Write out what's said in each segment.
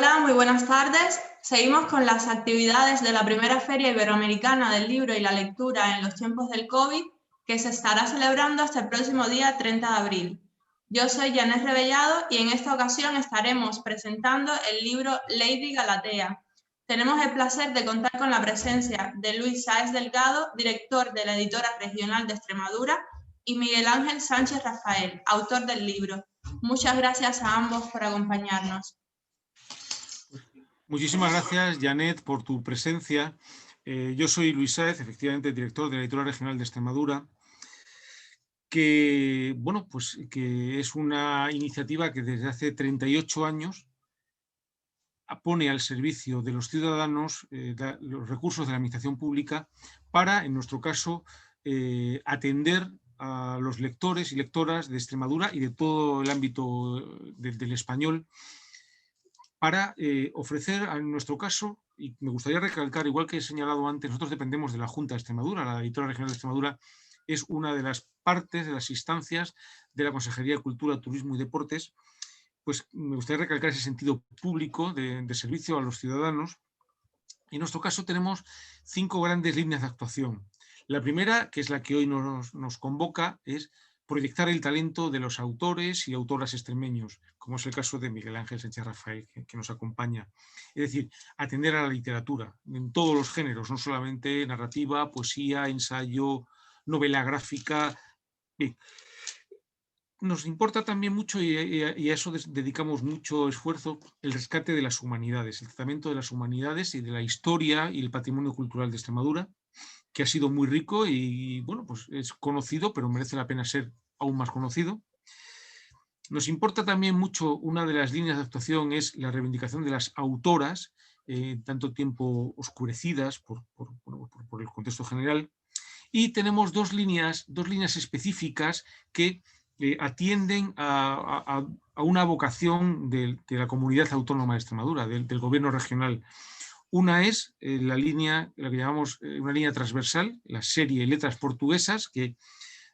Hola, muy buenas tardes. Seguimos con las actividades de la primera Feria Iberoamericana del Libro y la Lectura en los tiempos del COVID, que se estará celebrando hasta el próximo día 30 de abril. Yo soy Janés Rebellado y en esta ocasión estaremos presentando el libro Lady Galatea. Tenemos el placer de contar con la presencia de Luis Sáez Delgado, director de la Editora Regional de Extremadura, y Miguel Ángel Sánchez Rafael, autor del libro. Muchas gracias a ambos por acompañarnos. Muchísimas gracias, Janet, por tu presencia. Yo soy Luis Sáez, efectivamente, director de la Editora Regional de Extremadura, que es una iniciativa que desde hace 38 años pone al servicio de los ciudadanos los recursos de la administración pública para, en nuestro caso, atender a los lectores y lectoras de Extremadura y de todo el ámbito del español, para ofrecer, en nuestro caso, y me gustaría recalcar, igual que he señalado antes, nosotros dependemos de la Junta de Extremadura, la Editora Regional de Extremadura es una de las partes, de las instancias de la Consejería de Cultura, Turismo y Deportes. Pues me gustaría recalcar ese sentido público de servicio a los ciudadanos. En nuestro caso tenemos 5 grandes líneas de actuación. La primera, que es la que hoy nos convoca, es proyectar el talento de los autores y autoras extremeños, como es el caso de Miguel Ángel Sánchez Rafael, que nos acompaña. Es decir, atender a la literatura en todos los géneros, no solamente narrativa, poesía, ensayo, novela gráfica. Bien. Nos importa también mucho, y a eso dedicamos mucho esfuerzo, el rescate de las humanidades, el tratamiento de las humanidades y de la historia y el patrimonio cultural de Extremadura, que ha sido muy rico y bueno, pues es conocido, pero merece la pena ser aún más conocido. Nos importa también mucho, una de las líneas de actuación es la reivindicación de las autoras, tanto tiempo oscurecidas por el contexto general, y tenemos dos líneas específicas que atienden a una vocación de la comunidad autónoma de Extremadura, del gobierno regional. Una es la que llamamos una línea transversal, la serie Letras Portuguesas, que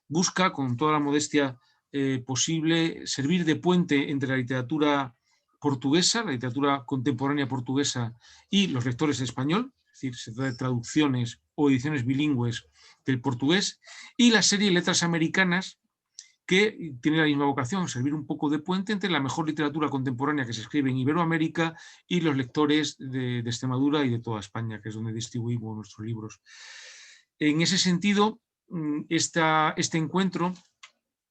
busca, con toda la modestia posible, servir de puente entre la literatura portuguesa, la literatura contemporánea portuguesa y los lectores de español, es decir, se trata de traducciones o ediciones bilingües del portugués, y la serie Letras Americanas, que tiene la misma vocación, servir un poco de puente entre la mejor literatura contemporánea que se escribe en Iberoamérica y los lectores de Extremadura y de toda España, que es donde distribuimos nuestros libros. En ese sentido, este encuentro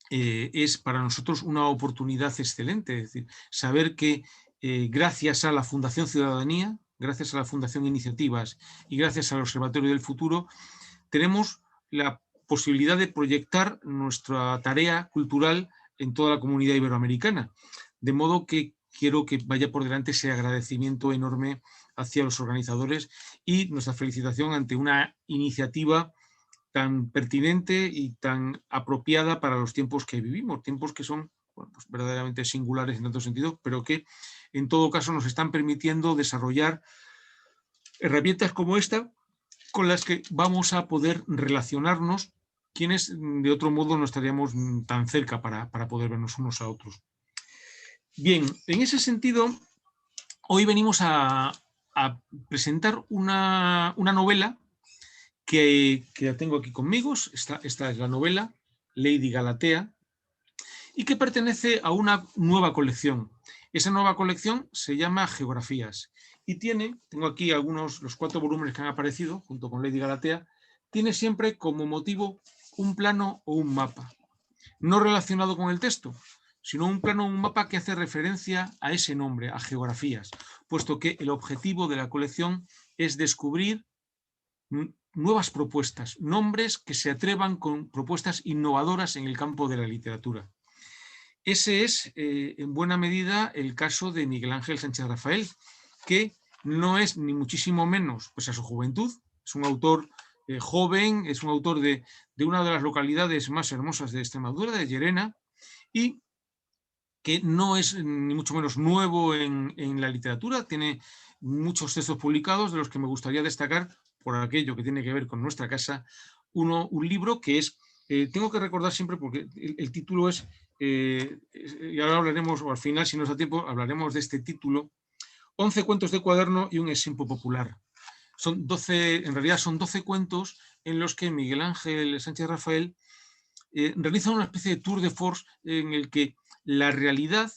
es para nosotros una oportunidad excelente, es decir, saber que gracias a la Fundación Ciudadanía, gracias a la Fundación Iniciativas y gracias al Observatorio del Futuro, tenemos la posibilidad de proyectar nuestra tarea cultural en toda la comunidad iberoamericana. De modo que quiero que vaya por delante ese agradecimiento enorme hacia los organizadores y nuestra felicitación ante una iniciativa tan pertinente y tan apropiada para los tiempos que vivimos, tiempos que son pues verdaderamente singulares en tanto sentido, pero que en todo caso nos están permitiendo desarrollar herramientas como esta, con las que vamos a poder relacionarnos, quienes de otro modo no estaríamos tan cerca para poder vernos unos a otros. Bien, en ese sentido, hoy venimos a presentar una novela que la tengo aquí conmigo. Esta es la novela, Lady Galatea, y que pertenece a una nueva colección. Esa nueva colección se llama Geografías y tengo aquí los 4 volúmenes que han aparecido junto con Lady Galatea, tiene siempre como motivo un plano o un mapa, no relacionado con el texto, sino un plano o un mapa que hace referencia a ese nombre, a Geografías, puesto que el objetivo de la colección es descubrir nuevas propuestas, nombres que se atrevan con propuestas innovadoras en el campo de la literatura. Ese es, en buena medida, el caso de Miguel Ángel Sánchez Rafael, que no es ni muchísimo menos, pues a su juventud, es un autor joven, es un autor de una de las localidades más hermosas de Extremadura, de Llerena, y que no es ni mucho menos nuevo en la literatura, tiene muchos textos publicados, de los que me gustaría destacar, por aquello que tiene que ver con nuestra casa, un libro que es, tengo que recordar siempre porque el título es, y ahora hablaremos, o al final si nos da tiempo, hablaremos de este título, 11 cuentos de cuaderno y un Eximpo popular. Son 12, en realidad son 12 cuentos en los que Miguel Ángel Sánchez Rafael realiza una especie de tour de force en el que la realidad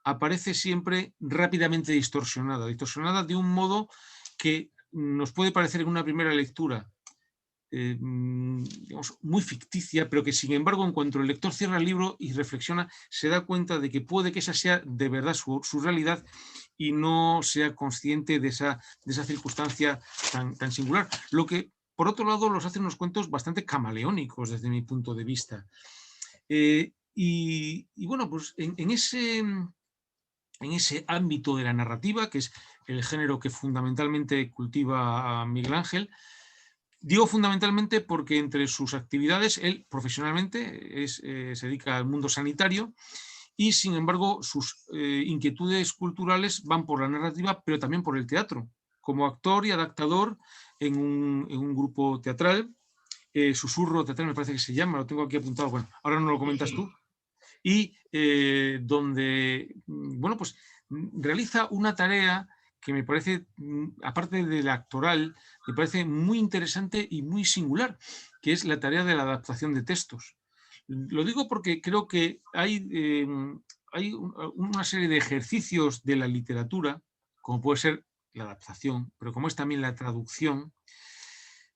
aparece siempre rápidamente distorsionada de un modo que nos puede parecer en una primera lectura digamos, muy ficticia, pero que sin embargo en cuanto el lector cierra el libro y reflexiona, se da cuenta de que puede que esa sea de verdad su realidad y no sea consciente de esa circunstancia tan singular. Lo que, por otro lado, los hace unos cuentos bastante camaleónicos desde mi punto de vista. Y bueno, pues en ese ámbito de la narrativa, que es el género que fundamentalmente cultiva a Miguel Ángel, digo fundamentalmente porque entre sus actividades, él profesionalmente se dedica al mundo sanitario y sin embargo sus inquietudes culturales van por la narrativa, pero también por el teatro. Como actor y adaptador en un grupo teatral, Susurro Teatral me parece que se llama, lo tengo aquí apuntado, bueno, ahora no lo comentas tú, y donde, bueno, pues realiza una tarea que me parece, aparte de la actoral, me parece muy interesante y muy singular, que es la tarea de la adaptación de textos. Lo digo porque creo que hay una serie de ejercicios de la literatura, como puede ser la adaptación, pero como es también la traducción,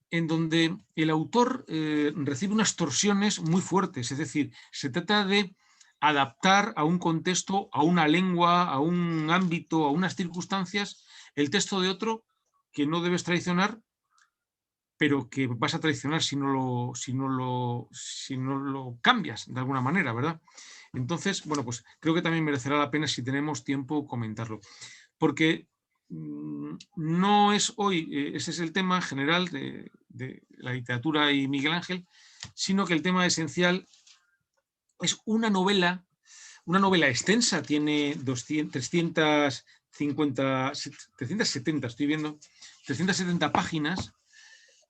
en donde el autor recibe unas torsiones muy fuertes, es decir, se trata de adaptar a un contexto, a una lengua, a un ámbito, a unas circunstancias, el texto de otro que no debes traicionar, pero que vas a traicionar si no lo cambias de alguna manera, ¿verdad? Entonces, bueno, pues creo que también merecerá la pena, si tenemos tiempo, comentarlo. Porque no es hoy, ese es el tema general de la literatura y Miguel Ángel, sino que el tema esencial es una novela extensa, tiene 370, estoy viendo, 370 páginas,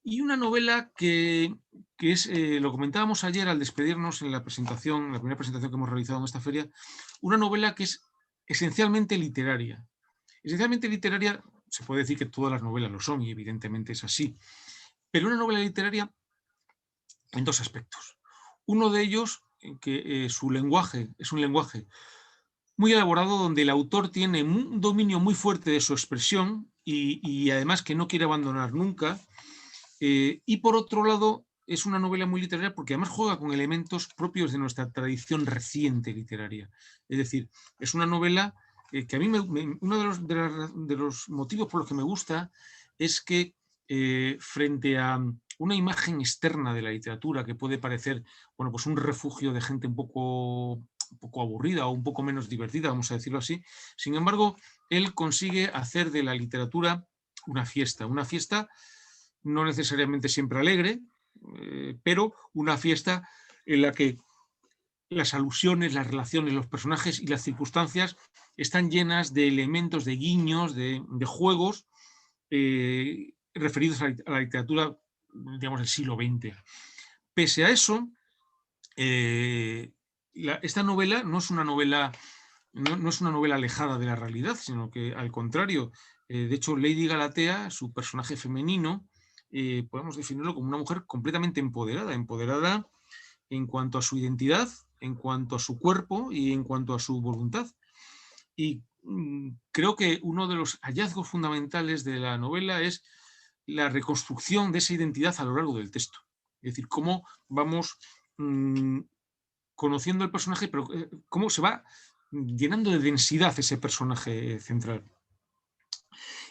y una novela que es, lo comentábamos ayer al despedirnos en la presentación, la primera presentación que hemos realizado en esta feria, una novela que es esencialmente literaria. Esencialmente literaria, se puede decir que todas las novelas lo son, y evidentemente es así, pero una novela literaria en dos aspectos. Uno de ellos, que su lenguaje es un lenguaje muy elaborado, donde el autor tiene un dominio muy fuerte de su expresión y además que no quiere abandonar nunca. Y por otro lado, es una novela muy literaria porque además juega con elementos propios de nuestra tradición reciente literaria. Es decir, es una novela que a mí uno de los motivos por los que me gusta es que frente a una imagen externa de la literatura que puede parecer, bueno, pues un refugio de gente un poco aburrida o un poco menos divertida, vamos a decirlo así, sin embargo, él consigue hacer de la literatura una fiesta no necesariamente siempre alegre, pero una fiesta en la que las alusiones, las relaciones, los personajes y las circunstancias están llenas de elementos, de guiños, de juegos referidos a la literatura, digamos, del siglo XX. Pese a eso, esta novela no es una novela alejada de la realidad, sino que al contrario, de hecho, Lady Galatea, su personaje femenino, podemos definirlo como una mujer completamente empoderada en cuanto a su identidad, en cuanto a su cuerpo y en cuanto a su voluntad. Y creo que uno de los hallazgos fundamentales de la novela es la reconstrucción de esa identidad a lo largo del texto. Es decir, cómo vamos conociendo el personaje, pero cómo se va llenando de densidad ese personaje central.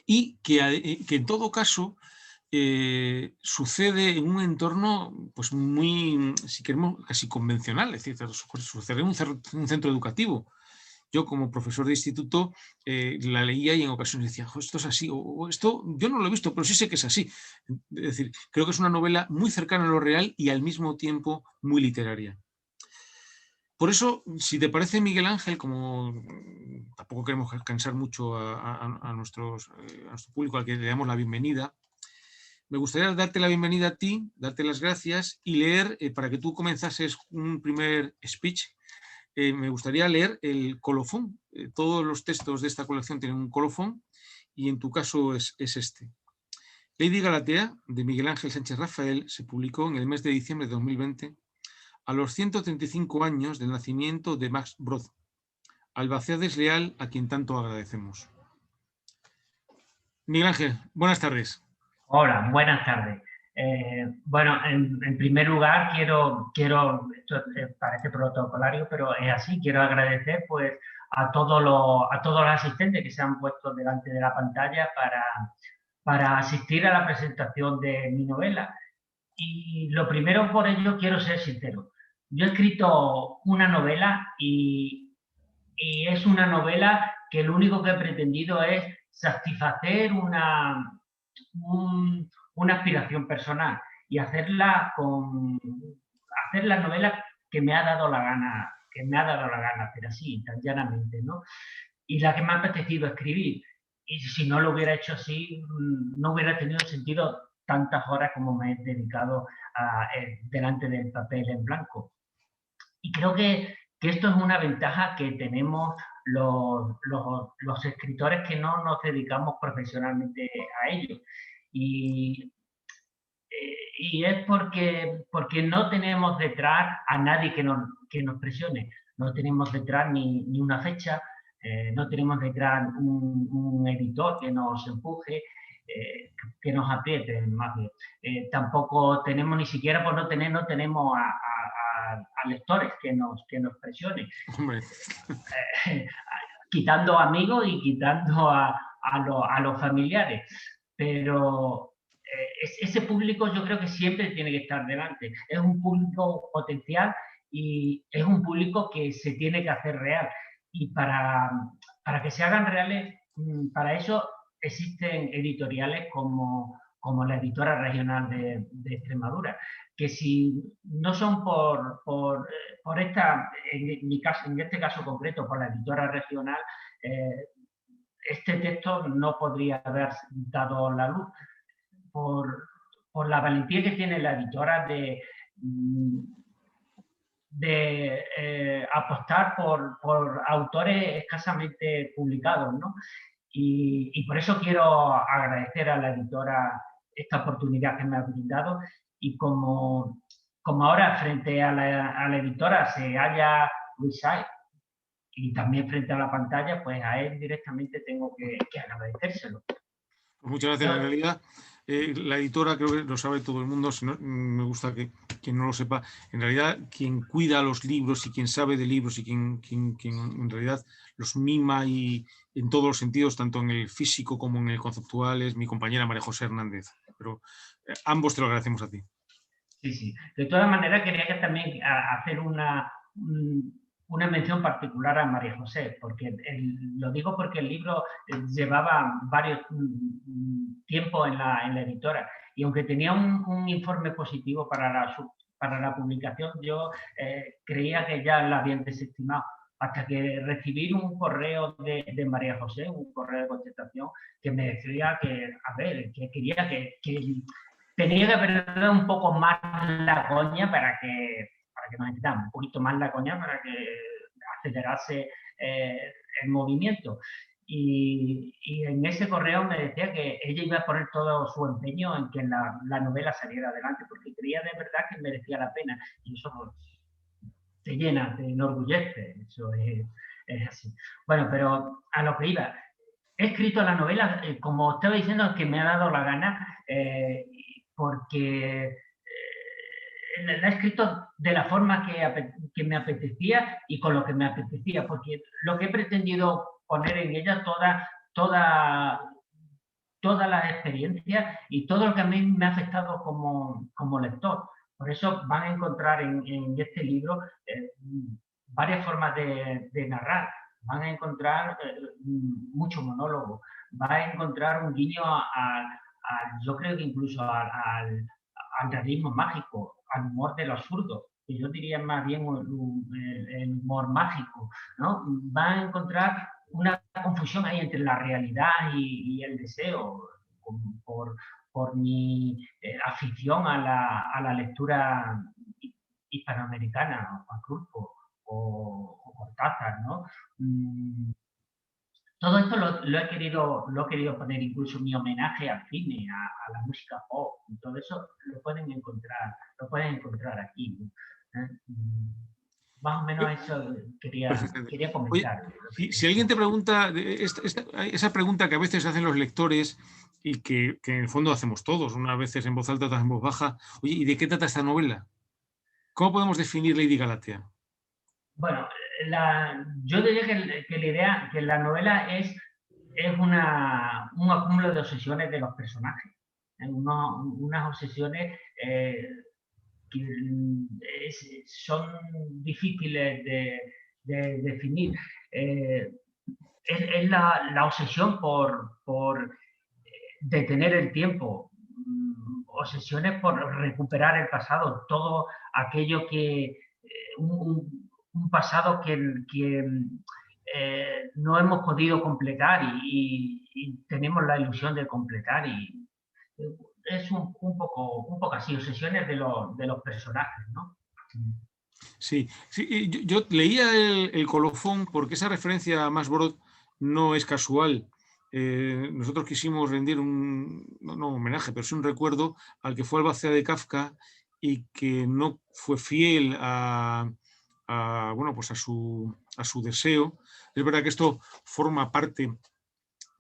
Y que en todo caso sucede en un entorno pues muy, si queremos, casi convencional, es decir, sucede en un centro educativo. Yo, como profesor de instituto, la leía y en ocasiones decía, esto es así, o esto yo no lo he visto, pero sí sé que es así. Es decir, creo que es una novela muy cercana a lo real y al mismo tiempo muy literaria. Por eso, si te parece, Miguel Ángel, como tampoco queremos cansar mucho a nuestro público al que le damos la bienvenida, me gustaría darte la bienvenida a ti, darte las gracias y leer, para que tú comenzases un primer speech me gustaría leer el colofón. Todos los textos de esta colección tienen un colofón y en tu caso es este. Lady Galatea, de Miguel Ángel Sánchez Rafael, se publicó en el mes de diciembre de 2020 a los 135 años del nacimiento de Max Brod, albacea desleal a quien tanto agradecemos. Miguel Ángel, buenas tardes. Hola, buenas tardes. Bueno, en primer lugar quiero esto parece protocolario, pero es así, quiero agradecer pues a todos los asistentes que se han puesto delante de la pantalla para asistir a la presentación de mi novela. Y lo primero por ello quiero ser sincero. Yo he escrito una novela y es una novela que lo único que he pretendido es satisfacer una aspiración personal y hacer la novela que me ha dado la gana, hacer así, tan llanamente, ¿no? Y la que me ha apetecido escribir. Y si no lo hubiera hecho así, no hubiera tenido sentido tantas horas como me he dedicado delante del papel en blanco. Y creo que esto es una ventaja que tenemos los escritores que no nos dedicamos profesionalmente a ello. Y es porque no tenemos detrás a nadie que nos presione. No tenemos detrás ni una fecha, no tenemos detrás un editor que nos empuje, que nos apriete, más bien. Tampoco tenemos, ni siquiera por no tenemos a lectores que nos presionen. Quitando amigos y quitando a los familiares. Pero ese público yo creo que siempre tiene que estar delante. Es un público potencial y es un público que se tiene que hacer real. Y para que se hagan reales, para eso existen editoriales como la Editora Regional de Extremadura, que si no son por esta, en este caso concreto, por la Editora Regional, este texto no podría haber dado la luz. Por la valentía que tiene la editora de apostar por autores escasamente publicados, ¿no? Y por eso quiero agradecer a la editora esta oportunidad que me ha brindado, y como ahora frente a la editora se halla Luis Sáez y también frente a la pantalla, pues a él directamente tengo que agradecérselo. Muchas gracias. En realidad, la editora, creo que lo sabe todo el mundo, si no, me gusta que quien no lo sepa, en realidad quien cuida los libros y quien sabe de libros y quien en realidad los mima y en todos los sentidos, tanto en el físico como en el conceptual, es mi compañera María José Hernández. Pero ambos te lo agradecemos a ti. Sí, sí. De todas maneras, quería que también hacer una mención particular a María José, porque lo digo porque el libro llevaba varios tiempo en la editora, y aunque tenía un informe positivo para la publicación, yo creía que ya la habían desestimado, hasta que recibí un correo de María José, un correo de contestación, que me decía que, a ver, que quería que tenía que perder un poco más la coña para que nos entendamos, un poquito más la coña para que acelerase el movimiento. Y en ese correo me decía que ella iba a poner todo su empeño en que la novela saliera adelante, porque creía de verdad que merecía la pena. Y eso pues, te llena, te enorgullece. Eso es así. Bueno, pero a lo que iba. He escrito la novela, como estaba diciendo, que me ha dado la gana, porque la he escrito de la forma que me apetecía y con lo que me apetecía, porque lo que he pretendido poner en ella todas las experiencias y todo lo que a mí me ha afectado como lector. Por eso van a encontrar en este libro varias formas de narrar. Van a encontrar mucho monólogo. Va a encontrar un guiño yo creo que incluso al realismo mágico, al humor de lo absurdo, que yo diría más bien el humor mágico, ¿no? Va a encontrar una confusión ahí entre la realidad y el deseo, por mi afición a la lectura hispanoamericana, Juan Cruzco, o Cortázar, ¿no? Todo esto lo he querido poner incluso en mi homenaje al cine, a la música pop, y todo eso lo pueden encontrar aquí, ¿no? Más o menos eso quería comentar. Oye, si alguien te pregunta, esa pregunta que a veces hacen los lectores y que en el fondo hacemos todos, unas veces en voz alta, otras en voz baja, oye, ¿y de qué trata esta novela? ¿Cómo podemos definir Lady Galatea? Bueno, yo diría que la idea, que la novela es un acúmulo de obsesiones de los personajes. Unas obsesiones que son difíciles de definir. Es la obsesión por detener el tiempo, obsesiones por recuperar el pasado, todo aquello que un pasado que no hemos podido completar y tenemos la ilusión de completar, y es un poco así, obsesiones de los personajes, ¿no? Sí, yo leía el colofón porque esa referencia a Max Brod no es casual. Nosotros quisimos rendir no homenaje, pero sí un recuerdo al que fue albacea de Kafka y que no fue fiel pues a su deseo. Es verdad que esto forma parte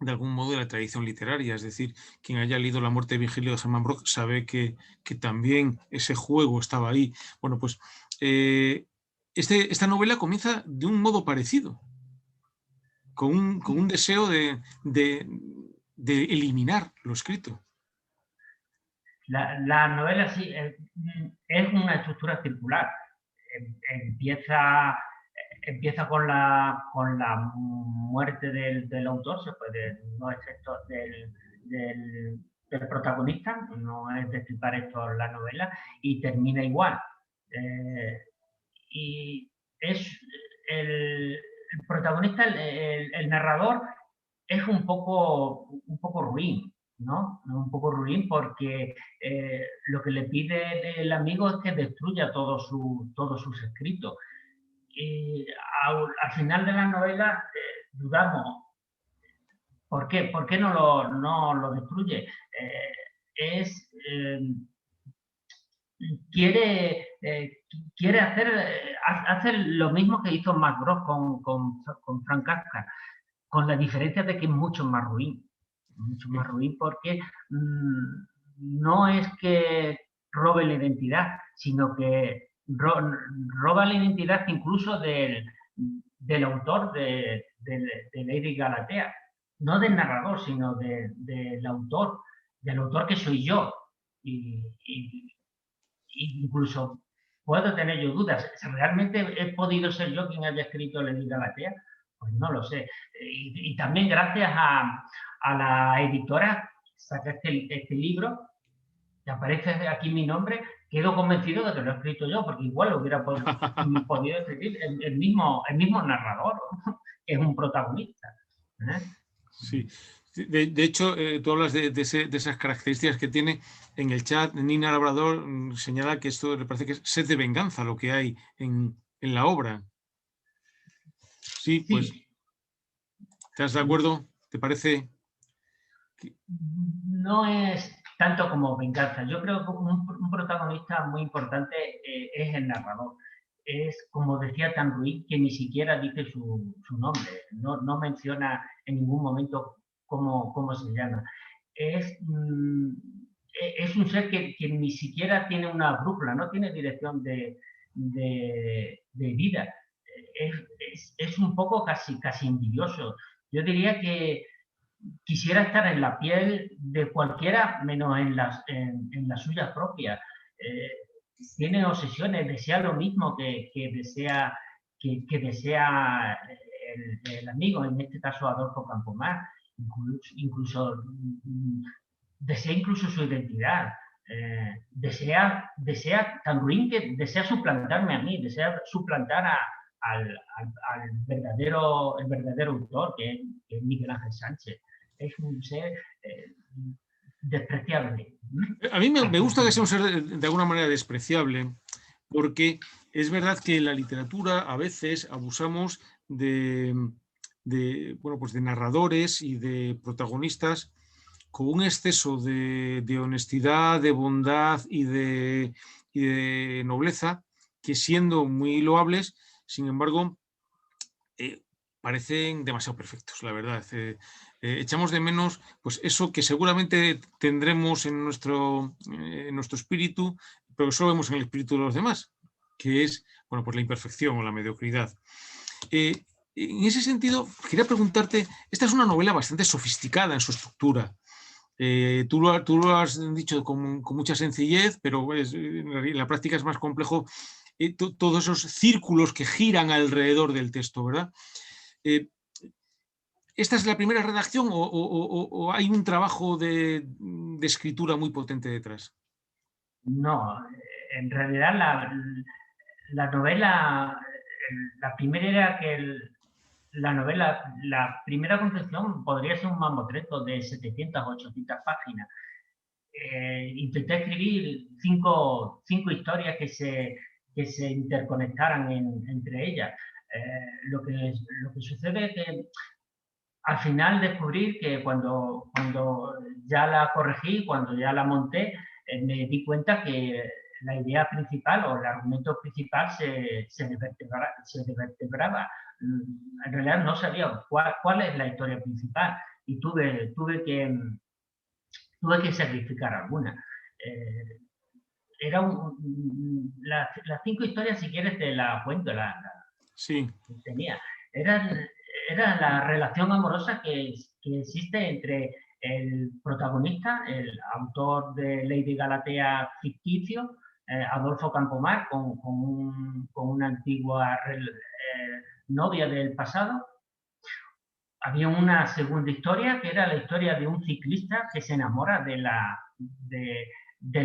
de algún modo de la tradición literaria, es decir, quien haya leído La muerte de Virgilio de Hermann Brock sabe que también ese juego estaba ahí. Bueno, pues esta novela comienza de un modo parecido, con un deseo de eliminar lo escrito. La novela sí es una estructura circular. Empieza con la muerte del autor, no es esto del protagonista, no es destripar esto la novela, y termina igual. Y es el protagonista, el narrador, es un poco ruin, ¿no? Un poco ruin porque lo que le pide el amigo es que destruya todos sus escritos. Y al final de la novela dudamos, ¿por qué? ¿Por qué no lo destruye? Quiere hacer lo mismo que hizo Max Brod con Franz Kafka, con la diferencia de que es mucho más ruin porque no es que robe la identidad, sino que roba la identidad incluso del autor de Lady Galatea, no del narrador, sino del autor que soy yo. Y incluso puedo tener yo dudas. ¿Realmente he podido ser yo quien haya escrito Lady Galatea? Pues no lo sé. Y también gracias a la editora que saca este libro, que aparece aquí mi nombre, quedo convencido de que lo he escrito yo, porque igual lo hubiera podido escribir el mismo narrador, que es un protagonista. Sí. De hecho, tú hablas de esas características que tiene. En el chat, Nina Labrador señala que esto le parece que es sed de venganza lo que hay en la obra. Sí, pues, ¿estás de acuerdo? ¿Te parece? No es tanto como venganza. Yo creo que un protagonista muy importante es el narrador. Es, como decía Tanruy, que ni siquiera dice su nombre, no menciona en ningún momento cómo se llama. Es un ser que ni siquiera tiene una brújula, no tiene dirección de vida. Es un poco casi envidioso. Yo diría que quisiera estar en la piel de cualquiera, menos en las suyas propias. Tiene obsesiones, desea lo mismo que desea el amigo, en este caso Adolfo Campomar. Incluso desea incluso su identidad. Desea tan ruin que desea suplantarme a mí, desea suplantar al verdadero autor, que es Miguel Ángel Sánchez. Es un ser despreciable. A mí me gusta que sea un ser de alguna manera despreciable, porque es verdad que en la literatura a veces abusamos bueno, pues de narradores y de protagonistas con un exceso de honestidad, de bondad y de nobleza, que siendo muy loables, sin embargo, parecen demasiado perfectos, la verdad. Echamos de menos pues, eso que seguramente tendremos en nuestro espíritu, pero que solo vemos en el espíritu de los demás, que es bueno, pues la imperfección o la mediocridad. En ese sentido, quería preguntarte, esta es una novela bastante sofisticada en su estructura. Tú lo has dicho con mucha sencillez, pero en la práctica es más complejo todos esos círculos que giran alrededor del texto, ¿verdad? ¿Esta es la primera redacción o hay un trabajo de escritura muy potente detrás? No, en realidad la novela, la primera era que la novela, la primera concepción podría ser un mamotreto de 700, 800 páginas. Intenté escribir cinco historias que se interconectaran entre ellas. Lo que sucede es que al final descubrí que cuando ya la corregí, cuando ya la monté, me di cuenta que la idea principal o el argumento principal se desvertebraba. En realidad no sabía cuál es la historia principal y tuve que sacrificar alguna. Las 5 historias, si quieres, te las cuento. Sí. Tenía. Era la relación amorosa que existe entre el protagonista, el autor de Lady Galatea ficticio, Adolfo Campomar, con una antigua novia del pasado. Había una segunda historia que era la historia de un ciclista que se enamora de la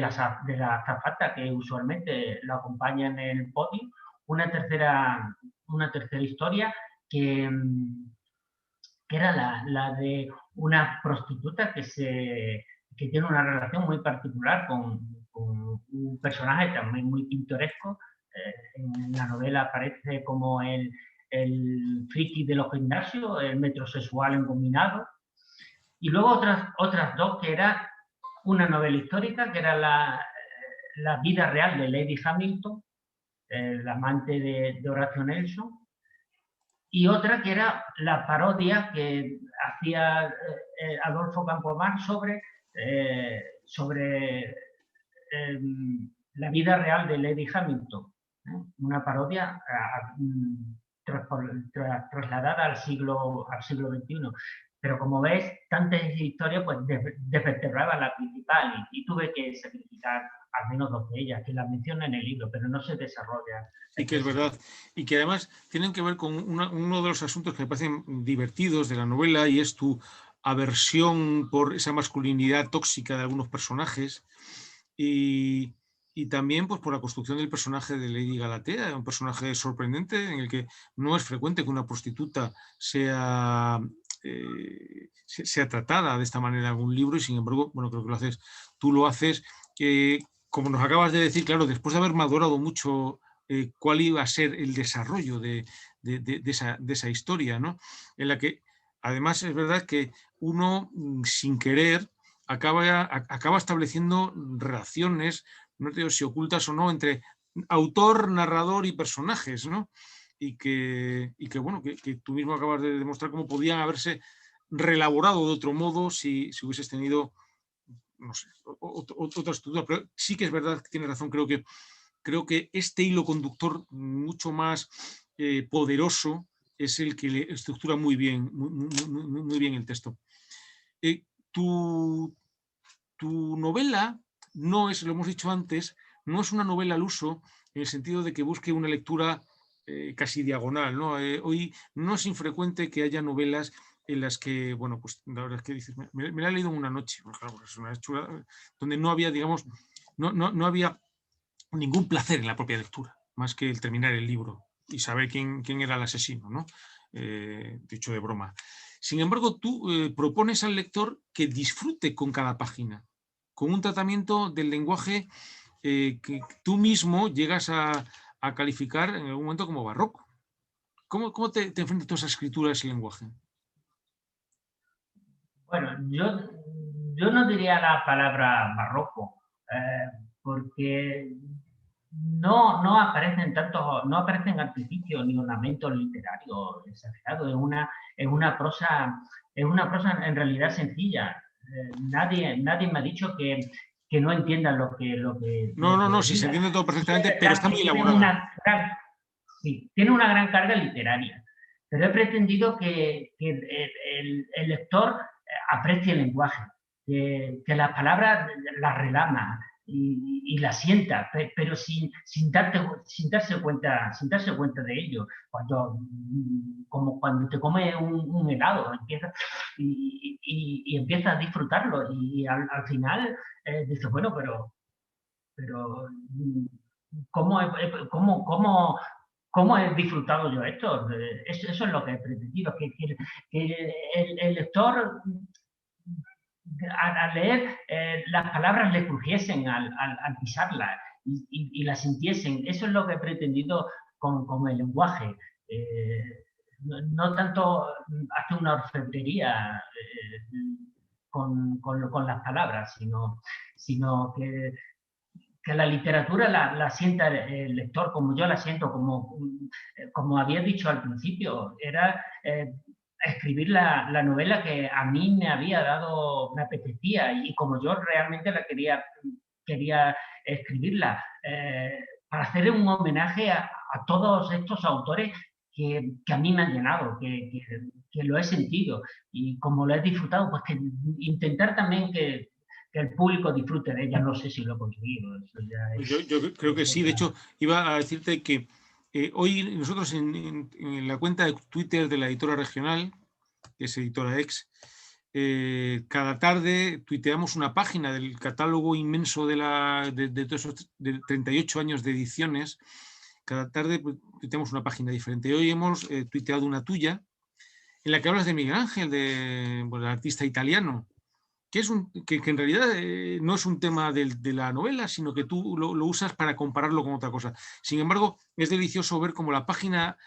azafata que usualmente lo acompaña en el podio. Una tercera historia que era la de una prostituta que tiene una relación muy particular con un personaje también muy pintoresco. En la novela aparece como el friki de los gimnasios, el metrosexual engominado. Y luego otras dos, que era una novela histórica, que era la vida real de Lady Hamilton, el amante de Horatio Nelson, y otra que era la parodia que hacía Adolfo Campomar sobre la vida real de Lady Hamilton, una parodia trasladada al siglo XXI. Pero como ves, tantas historias pues desvertebraban la principal y tuve que sacrificar al menos 2 de ellas, que las menciona en el libro, pero no se desarrolla. Sí, que es verdad. Y que además tienen que ver con uno de los asuntos que me parecen divertidos de la novela, y es tu aversión por esa masculinidad tóxica de algunos personajes y también pues, por la construcción del personaje de Lady Galatea, un personaje sorprendente en el que no es frecuente que una prostituta sea tratada de esta manera en algún libro, y sin embargo, bueno, creo que tú lo haces, como nos acabas de decir, claro, después de haber madurado mucho cuál iba a ser el desarrollo de esa historia, ¿no? En la que además es verdad que uno sin querer acaba estableciendo relaciones, no te digo si ocultas o no, entre autor, narrador y personajes, ¿no? Y que bueno, que tú mismo acabas de demostrar cómo podían haberse reelaborado de otro modo si hubieses tenido, no sé, otra estructura. Pero sí que es verdad que tienes razón, creo que este hilo conductor mucho más poderoso es el que le estructura muy bien el texto. Tu novela no es, lo hemos dicho antes, no es una novela al uso en el sentido de que busque una lectura casi diagonal, ¿no? Hoy no es infrecuente que haya novelas en las que, bueno, pues la verdad es que dices, me la he leído en una noche, pues claro, es una chula, donde no había, digamos, no había ningún placer en la propia lectura, más que el terminar el libro y saber quién era el asesino, ¿no? Dicho de broma. Sin embargo, tú propones al lector que disfrute con cada página, con un tratamiento del lenguaje que tú mismo llegas a a calificar en algún momento como barroco. ¿Cómo te enfrentas a esa escritura, a ese lenguaje? Bueno, yo no diría la palabra barroco, porque no aparecen artificios ni ornamentos literarios exagerados. Es una prosa en realidad sencilla. Nadie me ha dicho que no entienda lo que No, sí, se entiende todo perfectamente, pero está muy elaborada. Sí, tiene una gran carga literaria, pero he pretendido que el lector aprecie el lenguaje, que las palabras las relama y las sienta, pero sin darse cuenta de ello. Como cuando te comes un helado, y empiezas a disfrutarlo, y al final dices, bueno, pero ¿cómo he disfrutado yo esto? Eso es lo que he pretendido, que el lector al leer las palabras le crujiesen al pisarlas y las sintiesen. Eso es lo que he pretendido con el lenguaje. No tanto hacer una orfebrería con las palabras, sino que la literatura la sienta el lector como yo la siento, como había dicho al principio, era escribir la novela que a mí me apetecía, y como yo realmente la quería escribirla, para hacer un homenaje a todos estos autores que a mí me han llenado, que lo he sentido, y como lo he disfrutado, pues que intentar también que el público disfrute de ella. No sé si lo he conseguido. Eso ya es, yo creo que sí. De hecho, iba a decirte que hoy nosotros en la cuenta de Twitter de la editora regional, que es Editora Ex, cada tarde tuiteamos una página del catálogo inmenso de todos esos de 38 años de ediciones. Cada tarde tuiteamos una página diferente. Hoy hemos tuiteado una tuya en la que hablas de Miguel Ángel, del artista italiano, que en realidad no es un tema de la novela, sino que tú lo usas para compararlo con otra cosa. Sin embargo, es delicioso ver cómo la página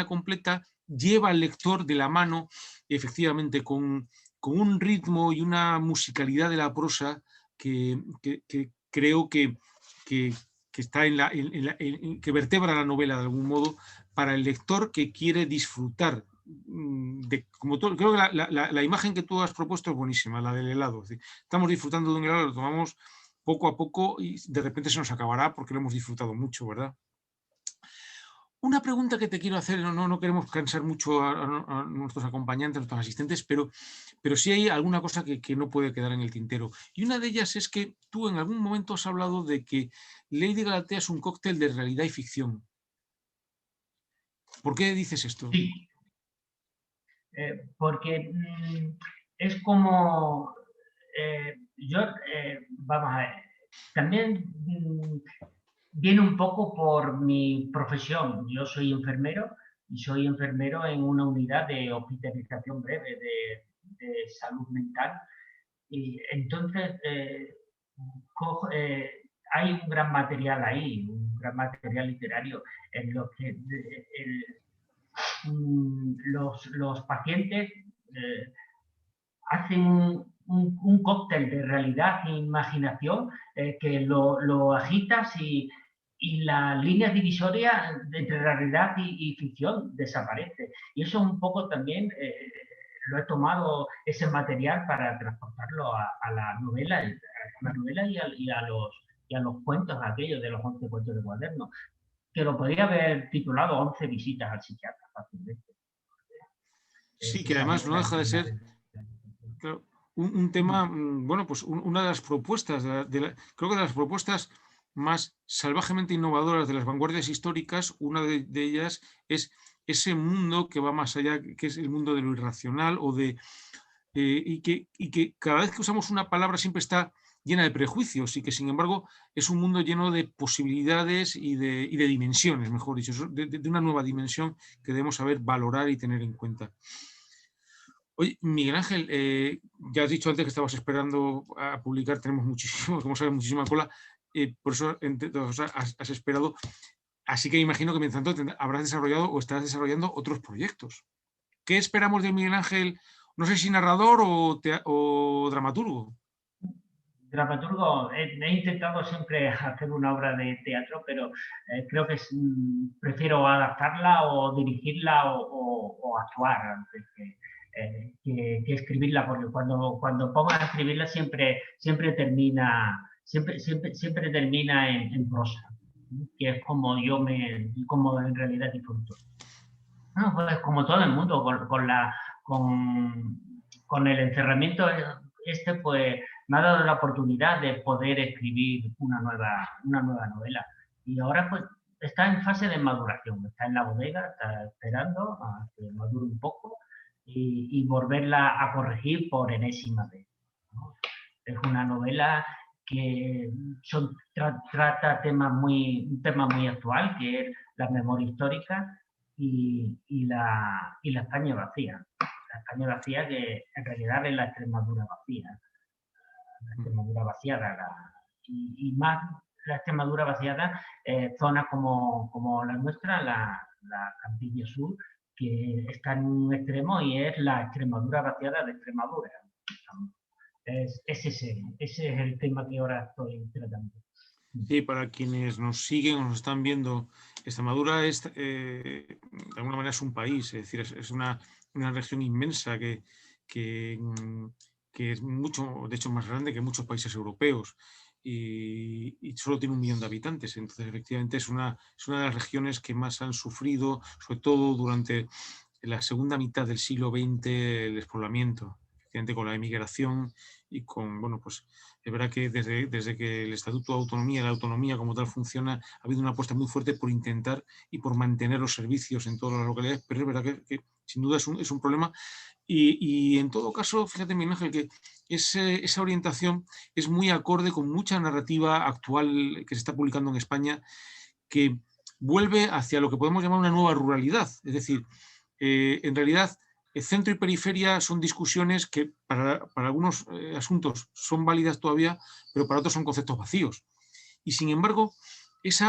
completa lleva al lector de la mano, efectivamente, con un ritmo y una musicalidad de la prosa que creo que está que vertebra la novela de algún modo para el lector que quiere disfrutar. Creo que la imagen que tú has propuesto es buenísima, la del helado. Es decir, estamos disfrutando de un helado, lo tomamos poco a poco y de repente se nos acabará porque lo hemos disfrutado mucho, ¿verdad? Una pregunta que te quiero hacer, no queremos cansar mucho a nuestros acompañantes, a nuestros asistentes, pero sí hay alguna cosa que no puede quedar en el tintero. Y una de ellas es que tú en algún momento has hablado de que Lady Galatea es un cóctel de realidad y ficción. ¿Por qué dices esto? Sí. Porque es como vamos a ver, también viene un poco por mi profesión. Yo soy enfermero y soy enfermero en una unidad de hospitalización breve de salud mental, y entonces hay un gran material ahí, un gran material literario en lo que los pacientes hacen un cóctel de realidad e imaginación que lo agitas, y la línea divisoria entre realidad y ficción desaparece. Y eso un poco también lo he tomado, ese material, para transportarlo a la novela, y a los cuentos aquellos de los 11 cuentos de cuaderno, que lo podría haber titulado 11 visitas al psiquiatra fácilmente. Sí, que además no deja de ser un tema, bueno, pues una de las propuestas, creo que de las propuestas más salvajemente innovadoras de las vanguardias históricas. Una de ellas es ese mundo que va más allá, que es el mundo de lo irracional, y que cada vez que usamos una palabra siempre está llena de prejuicios, y que sin embargo es un mundo lleno de posibilidades y de dimensiones, mejor dicho, de una nueva dimensión que debemos saber valorar y tener en cuenta. Oye, Miguel Ángel, ya has dicho antes que estabas esperando a publicar, tenemos muchísimo, como sabes, muchísima cola, por eso has esperado. Así que imagino que mientras tanto habrás desarrollado o estarás desarrollando otros proyectos. ¿Qué esperamos de Miguel Ángel? No sé si narrador o dramaturgo. Dramaturgo, he intentado siempre hacer una obra de teatro, pero creo que prefiero adaptarla o dirigirla o actuar antes que escribirla, porque cuando pongo a escribirla siempre termina, siempre termina en prosa, que es como como en realidad disfruto. No, pues como todo el mundo, con el encerramiento pues me ha dado la oportunidad de poder escribir una nueva novela. Y ahora pues está en fase de maduración, está en la bodega, está esperando a que madure un poco y volverla a corregir por enésima vez, ¿no? Es una novela que trata un tema muy actual, que es la memoria histórica y la España vacía. La España vacía que en realidad es la Extremadura vacía. La Extremadura vaciada. Y más la Extremadura vaciada, zonas como la nuestra, la Cantilla Sur, que está en un extremo y es la Extremadura vaciada de Extremadura. Ese es el tema que ahora estoy tratando. Sí, para quienes nos siguen o nos están viendo, Extremadura es, de alguna manera es un país, es decir, es una región inmensa que es mucho, de hecho, más grande que muchos países europeos y solo tiene 1 millón de habitantes. Entonces, efectivamente, es una de las regiones que más han sufrido, sobre todo durante la segunda mitad del siglo XX, el despoblamiento, efectivamente, con la emigración y con, bueno, pues es verdad que desde que el Estatuto de Autonomía, la autonomía como tal funciona, ha habido una apuesta muy fuerte por intentar y por mantener los servicios en todas las localidades, pero es verdad que sin duda es un problema. Y en todo caso, fíjate, Miguel Ángel, que esa orientación es muy acorde con mucha narrativa actual que se está publicando en España, que vuelve hacia lo que podemos llamar una nueva ruralidad. Es decir, en realidad, el centro y periferia son discusiones que para algunos asuntos son válidas todavía, pero para otros son conceptos vacíos. Y sin embargo,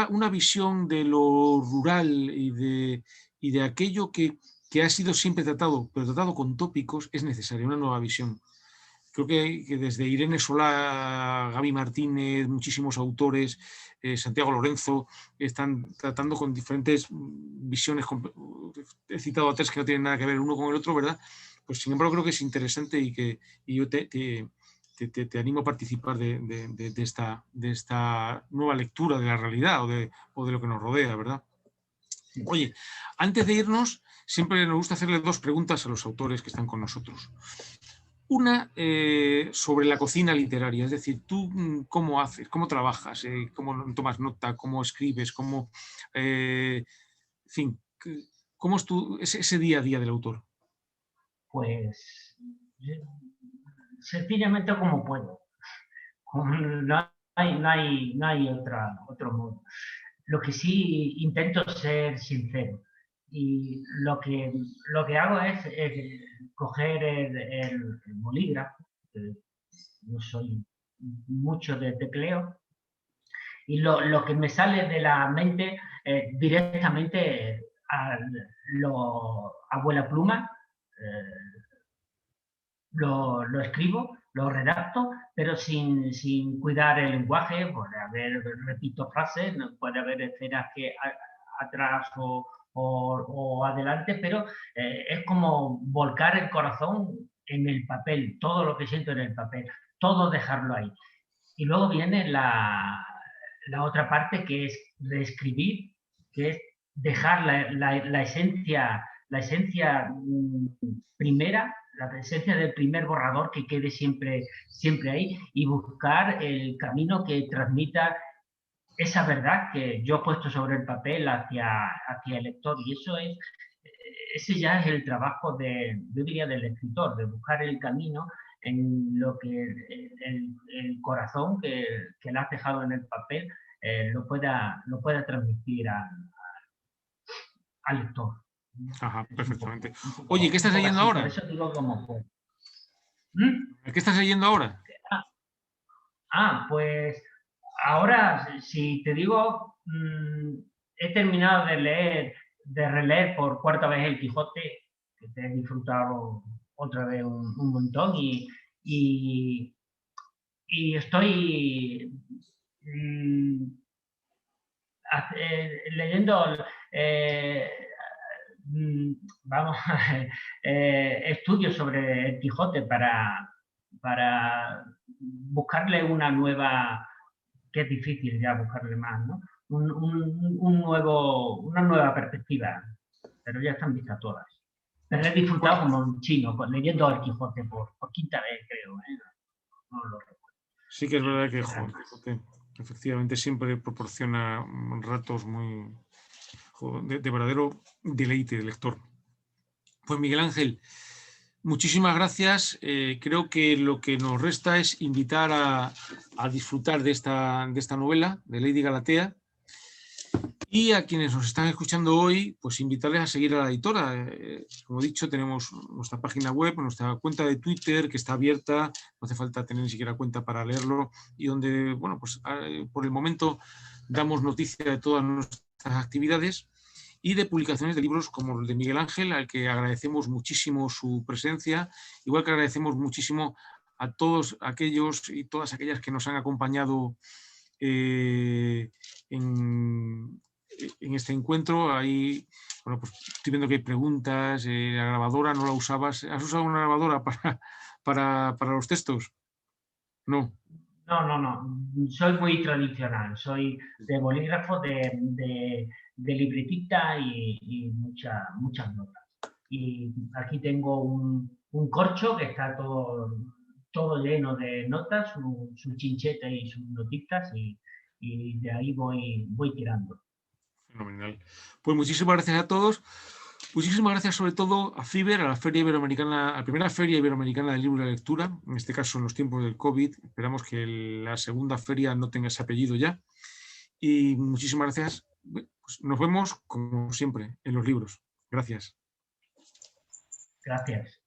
una visión de lo rural y de aquello que ha sido siempre tratado, pero tratado con tópicos, es necesaria, una nueva visión. Creo que desde Irene Solá, Gaby Martínez, muchísimos autores, Santiago Lorenzo, están tratando con diferentes visiones. He citado a 3 que no tienen nada que ver uno con el otro, ¿verdad? Pues sin embargo creo que es interesante y yo te animo a participar de esta nueva lectura de la realidad o de lo que nos rodea, ¿verdad? Oye, antes de irnos, siempre nos gusta hacerle 2 preguntas a los autores que están con nosotros. Una sobre la cocina literaria, es decir, tú cómo haces, cómo trabajas, cómo tomas nota, cómo escribes, en fin, cómo es ese día a día del autor. Pues sencillamente como puedo. No hay otro modo. Lo que sí intento ser sincero. Y lo que hago es coger el bolígrafo, que no soy mucho de tecleo, y lo que me sale de la mente directamente a vuela pluma, lo escribo, lo redacto, pero sin cuidar el lenguaje. Puede haber, repito frases, puede haber escenas que atrás o adelante, pero es como volcar el corazón en el papel, todo lo que siento en el papel, todo dejarlo ahí. Y luego viene la otra parte, que es reescribir, que es dejar la esencia primera, la esencia del primer borrador, que quede siempre ahí, y buscar el camino que transmita esa verdad que yo he puesto sobre el papel hacia el lector. Y ese ya es el trabajo yo diría, del escritor, de buscar el camino en lo que el corazón que le has dejado en el papel lo pueda transmitir al lector. Ajá, perfectamente. Oye, ¿qué estás leyendo ahora? Por eso digo como fue. ¿Qué estás leyendo ahora? Pues ahora, si te digo, he terminado de releer por cuarta vez El Quijote, que te he disfrutado otra vez un montón, y estoy leyendo, vamos, estudios sobre El Quijote para buscarle una nueva, que es difícil ya buscarle más, ¿no? Una nueva perspectiva, pero ya están vistas todas. Pero he disfrutado como un chino, leyendo El Quijote por quinta vez, creo. No lo recuerdo. Sí que es verdad que Quijote efectivamente siempre proporciona ratos muy de verdadero deleite del lector. Pues Miguel Ángel, muchísimas gracias. Creo que lo que nos resta es invitar a disfrutar de esta novela de Lady Galatea, y a quienes nos están escuchando hoy, pues invitarles a seguir a la editora. Como he dicho, tenemos nuestra página web, nuestra cuenta de Twitter que está abierta, no hace falta tener ni siquiera cuenta para leerlo, y donde, bueno, pues por el momento damos noticia de todas nuestras actividades y de publicaciones de libros como el de Miguel Ángel, al que agradecemos muchísimo su presencia, igual que agradecemos muchísimo a todos aquellos y todas aquellas que nos han acompañado en este encuentro. Ahí, bueno, pues estoy viendo que hay preguntas. La grabadora no la usabas. ¿Has usado una grabadora para los textos? No. No. Soy muy tradicional. Soy de bolígrafo, de libretita y muchas notas. Y aquí tengo un corcho que está todo lleno de notas, su chincheta y sus notitas, y de ahí voy tirando. Fenomenal. Pues muchísimas gracias a todos. Muchísimas gracias sobre todo a FIBER, a la Feria Iberoamericana, a la primera Feria Iberoamericana del Libro y la Lectura, en este caso en los tiempos del COVID. Esperamos que la segunda feria no tenga ese apellido ya. Y muchísimas gracias. Pues nos vemos, como siempre, en los libros. Gracias. Gracias.